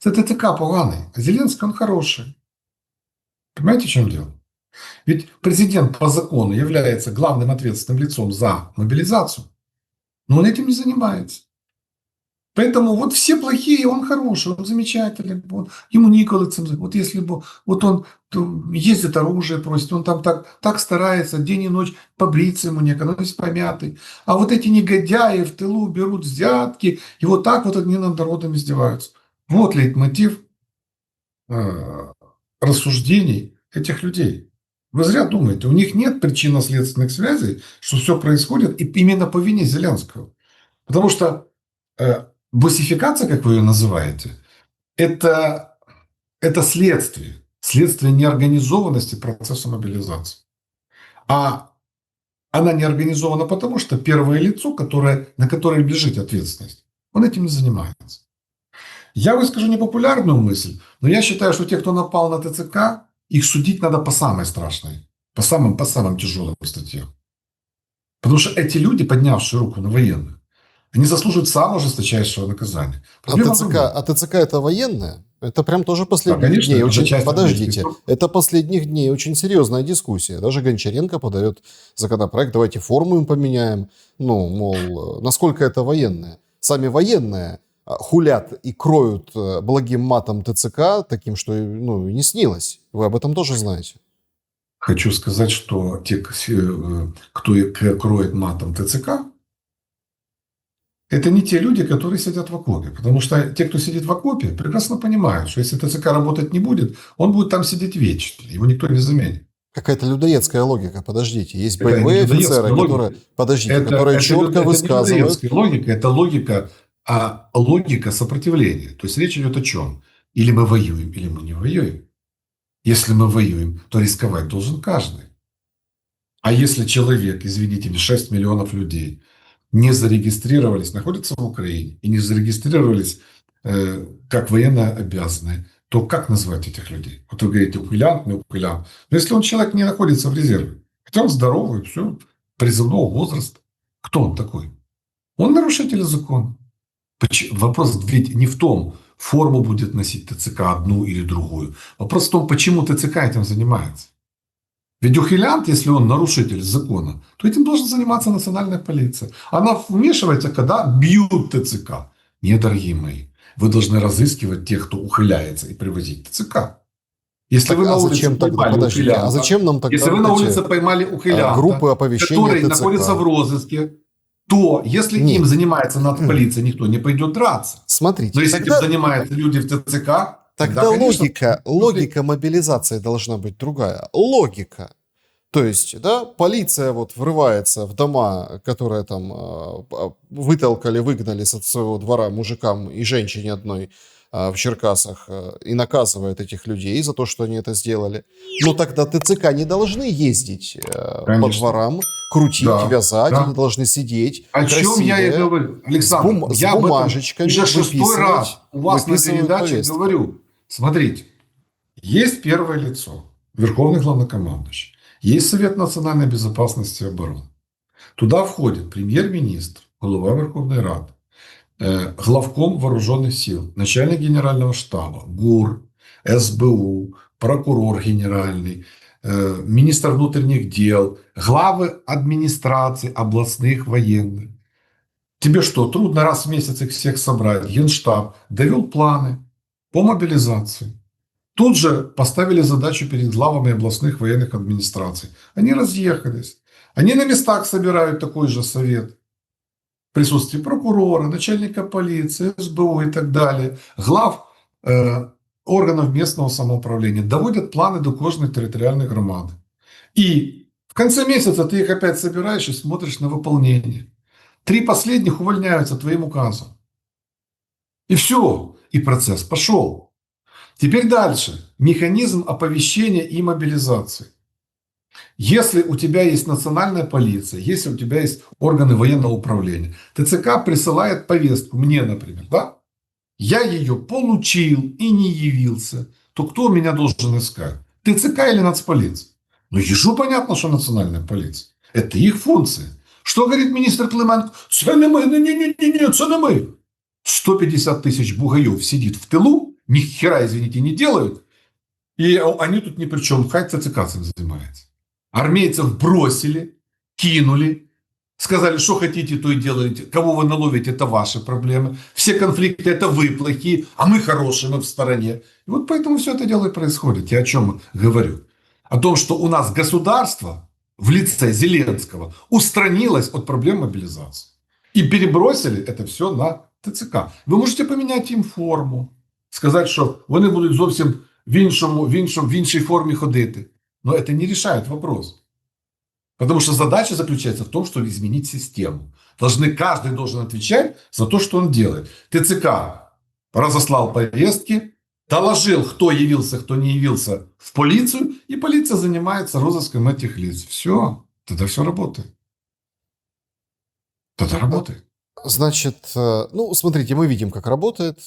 Це ТЦК поганый, а Зеленский он хороший. Понимаете, в чем дело? Ведь президент по закону является главным ответственным лицом за мобилизацию, но он этим не занимается. Поэтому вот все плохие, он хороший, он замечательный, ему никогда этим заниматься. Вот если бы вот он ездит, оружие просит, он там так старается, день и ночь побриться ему некогда, он весь помятый. А вот эти негодяи в тылу берут взятки, и вот так вот они над народом издеваются. Вот лейтмотив рассуждений этих людей. Вы зря думаете, у них нет причинно-следственных связей, что все происходит и именно по вине Зеленского. Потому что бусификация, как вы ее называете, это следствие. Следствие неорганизованности процесса мобилизации. А она не организована потому, что первое лицо, на которое лежит ответственность, он этим не занимается. Я выскажу непопулярную мысль, но я считаю, что те, кто напал на ТЦК, их судить надо по самой страшной, по самым тяжелым статьям. Потому что эти люди, поднявшие руку на военных, они заслуживают самого жесточайшего наказания. ТЦК это военное? Это прям тоже последних конечно, дней. это Подождите, это последних дней очень серьезная дискуссия. Даже Гончаренко подает законопроект, давайте форму им поменяем. Ну, мол, насколько это военное? Сами военные хулят и кроют благим матом ТЦК, таким, что ну, не снилось. Вы об этом тоже знаете. Хочу сказать, что те, кто кроет матом ТЦК, это не те люди, которые сидят в окопе. Потому что те, кто сидит в окопе, прекрасно понимают, что если ТЦК работать не будет, он будет там сидеть вечно. Его никто не заменит. Какая-то людоедская логика. Подождите, есть боевые офицеры, которые четко высказывают. Это логика, это логика сопротивления. То есть речь идет о чем? Или мы воюем, или мы не воюем. Если мы воюем, то рисковать должен каждый. А если человек, извините меня, 6 миллионов людей не зарегистрировались, находятся в Украине и не зарегистрировались как военно обязанные, то как назвать этих людей? Вот вы говорите, ухилянт, не ухилянт. Но если человек не находится в резерве, хотя он здоровый, все, призывного возраста, кто он такой? Он нарушитель закона. Вопрос ведь не в том, форму будет носить ТЦК одну или другую. Вопрос в том, почему ТЦК этим занимается. Ведь ухилянт, если он нарушитель закона, то этим должна заниматься национальная полиция. Она вмешивается, когда бьют ТЦК. Нет, дорогие мои, вы должны разыскивать тех, кто ухиляется, и привозить в ТЦК. Если Так, вы на а улице зачем тогда, поймали подождите, а ухилянта, зачем нам тогда если вы вот на эти улице поймали ухилянта, группы оповещения который ТЦК? находится в розыске, то если им Нет. занимается нацполиция, никто не пойдет драться. Но Смотрите, если этим занимаются люди в ТЦК, тогда, тогда конечно, логика мобилизации должна быть другая. Логика. То есть, да, полиция вот врывается в дома, которые там вытолкали, выгнали со своего двора мужикам и женщине одной в Черкасах и наказывает этих людей за то, что они это сделали. Но тогда ТЦК не должны ездить по конечно, дворам, крутить, да, вязать, они да. должны сидеть О чем я и красивые, говорю. Александр, с я об этом бумажечками уже 6-й раз у вас на выписывают передаче повестки. говорю. Смотрите, есть первое лицо, Верховный главнокомандующий. Есть Совет национальной безопасности и обороны. Туда входит премьер-министр, глава Верховной Рады, главком вооруженных сил, начальник генерального штаба, ГУР, СБУ, прокурор генеральный, министр внутренних дел, главы администраций областных военных. Тебе что, трудно раз в месяц их всех собрать? Генштаб довел планы по мобилизации. Тут же поставили задачу перед главами областных военных администраций. Они разъехались. Они на местах собирают такой же совет. В присутствии прокурора, начальника полиции, СБУ и так далее. Глав органов местного самоуправления. Доводят планы до кожной территориальной громады. И в конце месяца ты их опять собираешь и смотришь на выполнение. 3 последних увольняются твоим указом. И все. И процесс пошел. Теперь дальше. Механизм оповещения и мобилизации. Если у тебя есть национальная полиция, если у тебя есть органы военного управления, ТЦК присылает повестку, мне, например, да? Я ее получил и не явился, то кто меня должен искать? ТЦК или нацполиция? Ну, ежу понятно, что национальная полиция. Это их функция. Что говорит министр Клименко? Це не мы, не, це не мы. 150 тысяч бугаев сидит в тылу, ни хера, извините, не делают, и они тут ни при чем, хай ТЦК этим занимается. Армейцев бросили, кинули, сказали, что хотите, то и делаете, кого вы наловите, это ваши проблемы, все конфликты, это вы плохие, а мы хорошие, мы в стороне. И вот поэтому все это дело и происходит. Я о чем говорю? О том, что у нас государство в лице Зеленского устранилось от проблем мобилизации. И перебросили это все на ТЦК. Ви можете поміняти їм форму, сказати, що вони будуть зовсім в іншій формі ходити. Но это не решает вопрос. Потому что задача заключается в том, чтобы изменить систему. Каждый должен отвечать за то, что он делает. ТЦК разослал повестки, доложил, кто явился, кто не явился в полицию, и полиция занимается розыском этих лиц. Все, тогда все работает. Тогда работает. Значит, ну, смотрите, мы видим, как работает.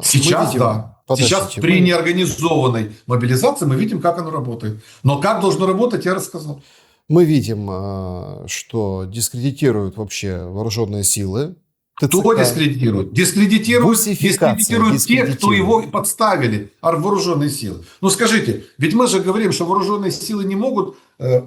Сейчас, видим, да. Сейчас при неорганизованной мобилизации мы видим, как оно работает. Но как должно работать, я рассказал. Мы видим, что дискредитируют вообще вооруженные силы. ТЦК. Кто дискредитирует? Дискредитируют те, кто его подставили, вооруженные силы. Ну скажите, ведь мы же говорим, что вооруженные силы не могут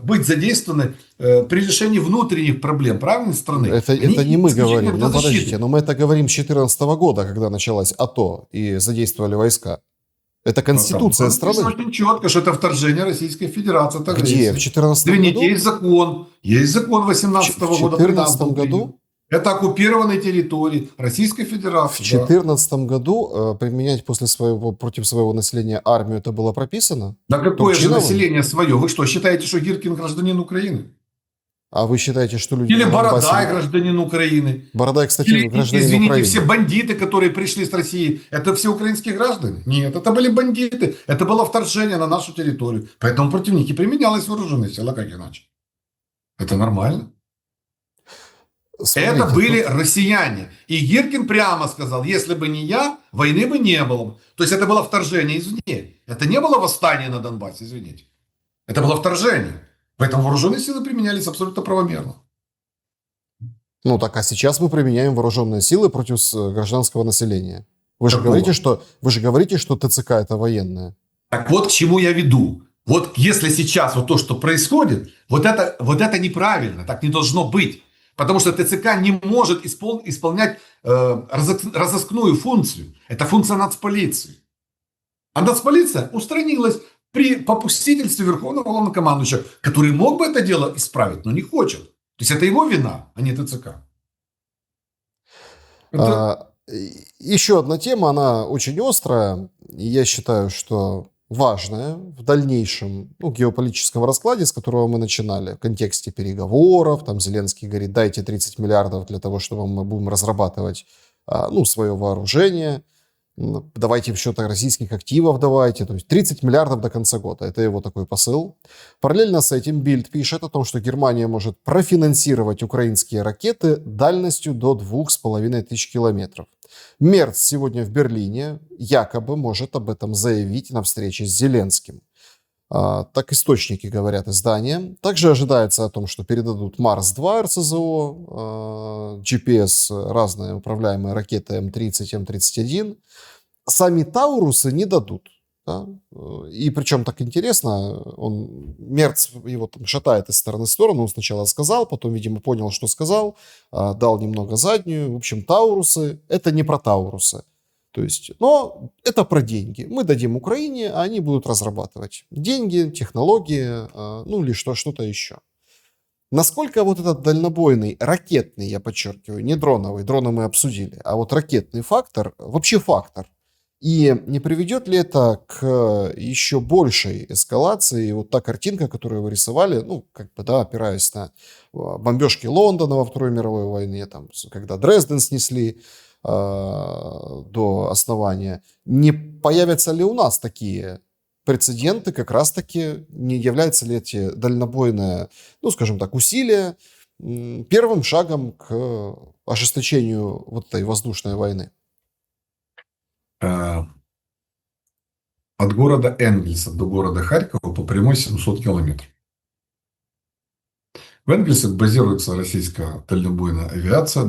быть задействованы при решении внутренних проблем, правильно, страны? Это не мы говорим, ну подождите, но мы это говорим с 2014 года, когда началась АТО и задействовали войска. Это конституция страны. Очень четко, что это вторжение Российской Федерации. Это где? В 2014 году? Есть закон 2018 года. В 2014 году? Это оккупированные территории Российской Федерации. В 2014 году применять против своего населения армию, это было прописано? Да какое же население свое? Вы что, считаете, что Гиркин гражданин Украины? А вы считаете, что люди... Или Бородай гражданин Украины? Бородай, кстати, Или, гражданин извините, Украины. все бандиты, которые пришли с России, это все украинские граждане? Нет, это были бандиты. Это было вторжение на нашу территорию. Поэтому против них и применялось вооруженные силы, как иначе. Это нормально. Смотрите, это были россияне. И Гиркин прямо сказал, если бы не я, войны бы не было. То есть это было вторжение извне. Это не было восстание на Донбассе, извините. Это было вторжение. Поэтому вооруженные силы применялись абсолютно правомерно. Ну так, а сейчас мы применяем вооруженные силы против гражданского населения. Вы же говорите, что ТЦК это военное. Так вот к чему я веду. Вот если сейчас вот то, что происходит, вот это неправильно, так не должно быть. Потому что ТЦК не может исполнять разыскную функцию. Это функция нацполиции. А нацполиция устранилась при попустительстве Верховного Главнокомандующего, который мог бы это дело исправить, но не хочет. То есть это его вина, а не ТЦК. Это Еще одна тема, она очень острая, и я считаю, что важная в дальнейшем геополитическом раскладе, с которого мы начинали, в контексте переговоров. Там Зеленский говорит, дайте 30 миллиардов для того, чтобы мы будем разрабатывать свое вооружение. Давайте в счет российских активов давайте. То есть 30 миллиардов до конца года. Это его такой посыл. Параллельно с этим Бильд пишет о том, что Германия может профинансировать украинские ракеты дальностью до 2500 километров. Мерц сегодня в Берлине якобы может об этом заявить на встрече с Зеленским. Так источники говорят издания. Также ожидается о том, что передадут Марс-2 РСЗО, GPS, разные управляемые ракеты М-30, М-31. Сами Таурусы не дадут. Да? И причем так интересно, Мерц его там шатает из стороны в сторону. Он сначала сказал, потом, видимо, понял, что сказал, дал немного заднюю. В общем, Таурусы – это не про Таурусы. То есть, но это про деньги. Мы дадим Украине, а они будут разрабатывать деньги, технологии, или что-то еще. Насколько вот этот дальнобойный, ракетный, я подчеркиваю, не дроновый, дроны мы обсудили, а вот ракетный фактор, вообще фактор, и не приведет ли это к еще большей эскалации? Вот та картинка, которую вы рисовали, опираясь на бомбежки Лондона во Второй мировой войне, там, когда Дрезден снесли до основания, не появятся ли у нас такие прецеденты, как раз-таки не являются ли эти дальнобойные, скажем так, усилия первым шагом к ожесточению вот этой воздушной войны? От города Энгельса до города Харькова по прямой 700 километров. В Энгельсе базируется российская дальнобойная авиация,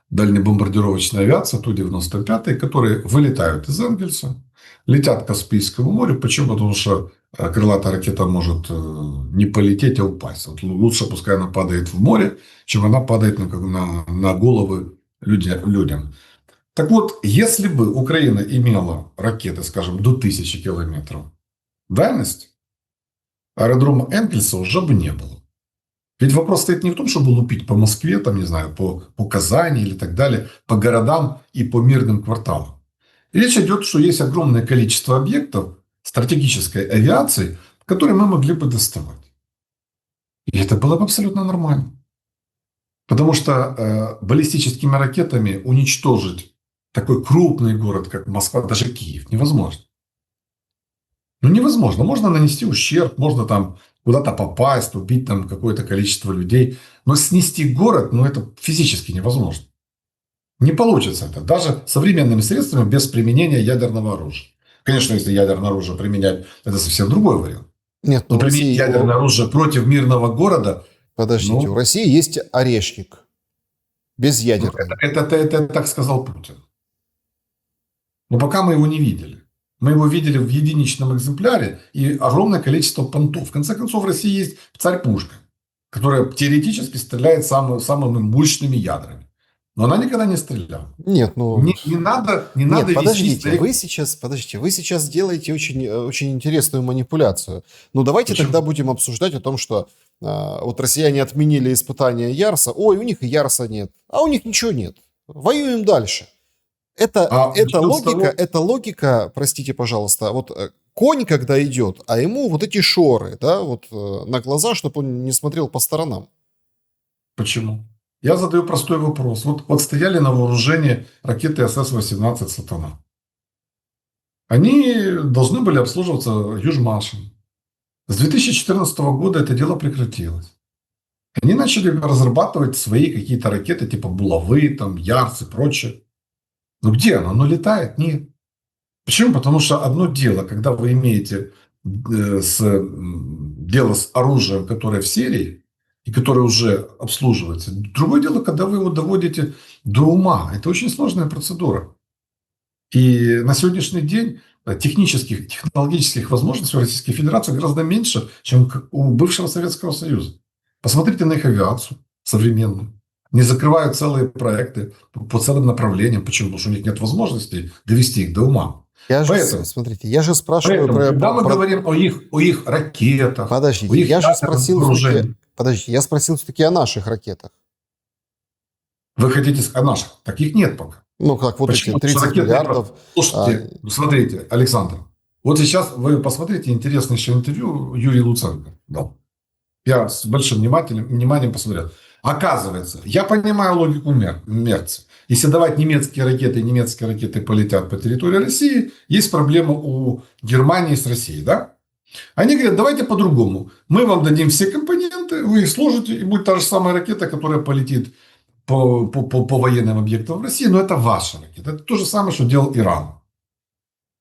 дальнебомбардировочная авиация Ту-95, которые вылетают из Энгельса, летят к Каспийскому морю. Почему? Потому что крылатая ракета может не полететь, а упасть. Вот лучше пускай она падает в море, чем она падает на головы людям. Так вот, если бы Украина имела ракеты, скажем, до 1000 километров дальность, аэродрома Энгельса уже бы не было. Ведь вопрос стоит не в том, чтобы лупить по Москве, там, не знаю, по Казани или так далее, по городам и по мирным кварталам. Речь идет, что есть огромное количество объектов стратегической авиации, которые мы могли бы доставать. И это было бы абсолютно нормально. Потому что баллистическими ракетами уничтожить такой крупный город, как Москва, даже Киев, невозможно. Невозможно. Можно нанести ущерб, можно там куда-то попасть, убить там какое-то количество людей. Но снести город, это физически невозможно. Не получится это. Даже современными средствами без применения ядерного оружия. Конечно, если ядерное оружие применять, это совсем другой вариант. Нет, Но применить ядерное оружие против мирного города... Подождите, у России есть орешник. Без ядерного. Это так сказал Путин. Но пока мы его не видели. Мы его видели в единичном экземпляре и огромное количество понтов. В конце концов, в России есть царь-пушка, которая теоретически стреляет самыми мощными ядрами. Но она никогда не стреляла. Нет, не надо подождите, вы сейчас делаете очень, очень интересную манипуляцию. Давайте Почему? Тогда будем обсуждать о том, что вот россияне отменили испытания Ярса. Ой, у них и Ярса нет. А у них ничего нет. Воюем дальше. Это логика, простите, пожалуйста, вот конь, когда идет, а ему вот эти шоры, да, вот на глаза, чтобы он не смотрел по сторонам. Почему? Я задаю простой вопрос. Вот стояли на вооружении ракеты СС-18 «Сатана». Они должны были обслуживаться Южмашем. С 2014 года это дело прекратилось. Они начали разрабатывать свои какие-то ракеты типа «Булавы», там, «Ярс» и прочее. Где оно? Оно летает? Нет. Почему? Потому что одно дело, когда вы имеете дело с оружием, которое в серии, и которое уже обслуживается. Другое дело, когда вы его доводите до ума. Это очень сложная процедура. И на сегодняшний день технологических возможностей у Российской Федерации гораздо меньше, чем у бывшего Советского Союза. Посмотрите на их авиацию современную. Не закрывают целые проекты по целым направлениям. Почему? Потому что у них нет возможности довести их до ума. Поэтому, Смотрите, я же спрашиваю когда мы говорим о их ракетах, Подождите, о их я же ядерном спросил вооружении, все-таки... Подождите, я спросил все-таки о наших ракетах. вы хотите о наших? Таких нет пока. Ну, как вот Почему? эти Потому что 30 ракетные... миллиардов. Слушайте, смотрите, Александр. Вот сейчас вы посмотрите интереснейшее интервью Юрий Луценко дал. Я с большим вниманием посмотрел. Оказывается, я понимаю логику Мерца. Если давать немецкие ракеты полетят по территории России, есть проблема у Германии с Россией, да? Они говорят, давайте по-другому. Мы вам дадим все компоненты, вы их сложите, и будет та же самая ракета, которая полетит по военным объектам в России, но это ваша ракета. Это то же самое, что делал Иран.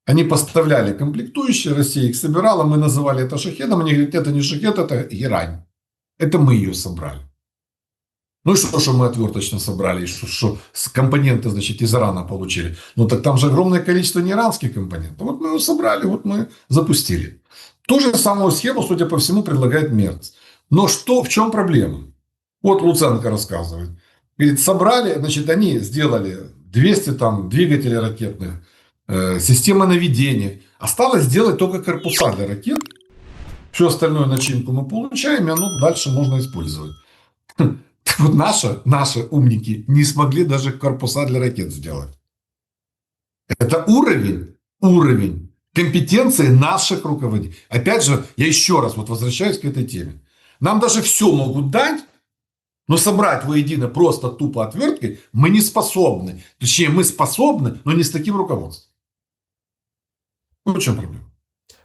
Они поставляли комплектующие, Россия их собирала, мы называли это шахедом, они говорят, это не шахед, это герань. Это мы ее собрали. Ну и что мы отверточно собрали, и что компоненты, значит, из Ирана получили. Ну так там же огромное количество неиранских компонентов. Вот мы его собрали, вот мы запустили. Ту же самую схему, судя по всему, предлагает Мерц. Но в чем проблема? Вот Луценко рассказывает. Говорит, собрали, значит, они сделали 200 там двигателей ракетных, система наведения. Осталось сделать только корпуса для ракет. Всю остальную начинку мы получаем, и оно дальше можно использовать. Так вот наши умники не смогли даже корпуса для ракет сделать. Это уровень компетенции наших руководителей. Опять же, я еще раз вот возвращаюсь к этой теме. Нам даже все могут дать, но собрать воедино просто тупо отверткой мы не способны. Точнее, мы способны, но не с таким руководством. Вот в чем проблема.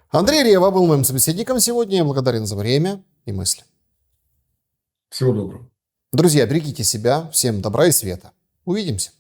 Андрей Рева был моим собеседником сегодня. Я благодарен за время и мысли. Всего доброго. Друзья, берегите себя. Всем добра и света. Увидимся.